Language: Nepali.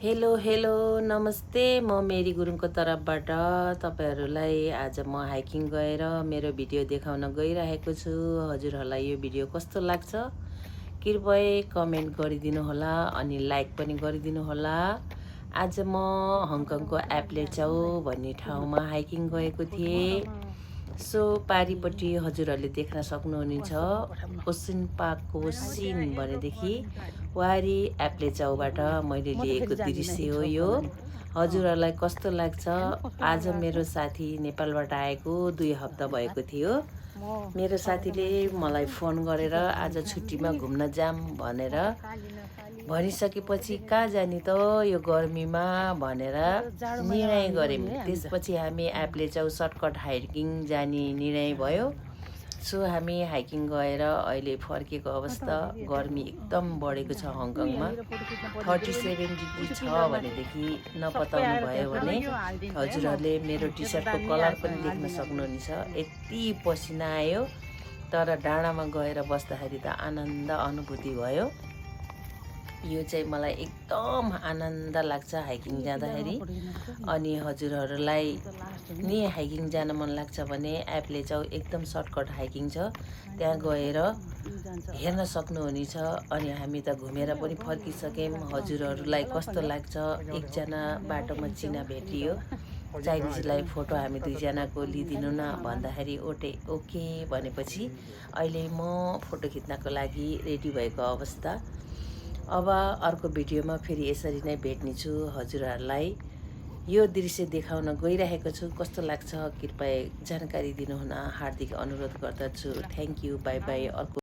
हेलो हेलो नमस्ते। म मेरी गुरुङको तर्फबाट तपाईहरुलाई आज म हाइकिङ गएर मेरो भिडियो देखाउन गइरहेको छु। हजुरहरूलाई यो भिडियो कस्तो लाग्छ कृपया कमेन्ट गरिदिनु होला अनि लाइक पनि गरिदिनु होला। आज म हङकङको एप्लेचाउ भन्ने ठाउँमा हाइकिङ गएको थिएँ। सो पारिपट्टि हजुरहरूले देख्न सक्नुहुनेछ ओसिन पार्कको सिन भनेदेखि वारी एप्लेचाउबाट मैले लिएको दृश्य हो यो। हजुरहरूलाई कस्तो लाग्छ? आज मेरो साथी नेपालबाट आएको 2 हप्ता भएको थियो। मेरो साथीले मलाई फोन गरेर आज छुट्टीमा घुम्न जाम भनेर भनिसकेपछि कहाँ जाने त यो गर्मीमा भनेर निर्णय गर्यौं। त्यसपछि हामी एप्लेचाउ सर्टकट हाइकिङ जाने निर्णय भयो। सो हामी हाइकिङ गएर अहिले फर्केको अवस्था। गर्मी एकदम बढेको छ हङकङमा। 37 डिग्री छ भनेदेखि नपताउनु भयो भने हजुरहरूले मेरो टी सर्टको कलर पनि देख्न सक्नुहुनेछ। यति पसिना आयो तर डाँडामा गएर बस्दाखेरि त आनन्द अनुभूति भयो। यो चाहिँ मलाई एकदम आनन्द लाग्छ हाइकिङ जाँदाखेरि। अनि हजुरहरूलाई नि हाइकिङ जान मन लाग्छ भने एप्लेचाउ एकदम सर्टकट हाइकिङ छ, त्यहाँ गएर हेर्न सक्नुहुनेछ। अनि हामी त घुमेर पनि फर्किसक्यौँ। हजुरहरूलाई कस्तो लाग्छ? एकजना बाटोमा चिना भेटियो, चाइनिजलाई फोटो हामी 2 जनाको लिदिनु न भन्दाखेरि ओके भनेपछि अहिले म फोटो खिच्नको लागि रेडी भएको अवस्था। अब अर्को भिडियोमा फेरि यसरी नै भेट्ने छु हजुरहरूलाई। यो दृश्य देखाउन गइरहेको छु, कस्तो लाग्छ कृपया जानकारी दिनुहुन हार्दिक अनुरोध गर्दछु। Thank you, by by. अर्को